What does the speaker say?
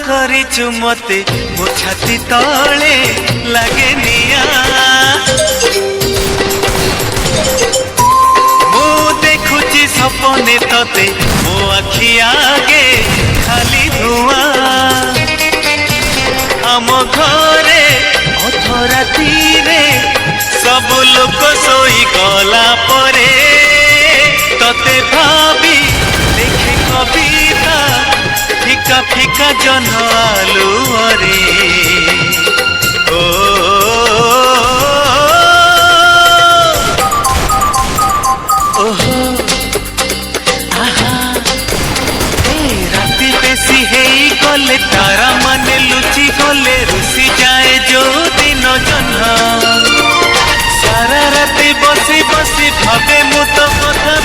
କରିଛୁ ମତେ ମୋ ଛାତି ତଳେ ଲାଗେ ନିଆଁ ମୁଁ ଦେଖୁଛି ସପନେ ତତେ ମୋ ଆଖି ଆଗେ ଖାଲି ଧୂଆଁ ଆମ ଘରେ ଅଧରାତିରେ ସବୁ ଲୋକ ଶୋଇ ଗଲା ପରେ ତତେ ଭାବି ଲେଖେ କବିତା ফিকা ফিকা জন আলুরে ও আহা এই রাতে বেশি হেই গলে তারা মানে লুচি গলে রুষি যায় যদিন জহ্ন সারা রাতে বসি বসি ভাবে মু তো কথা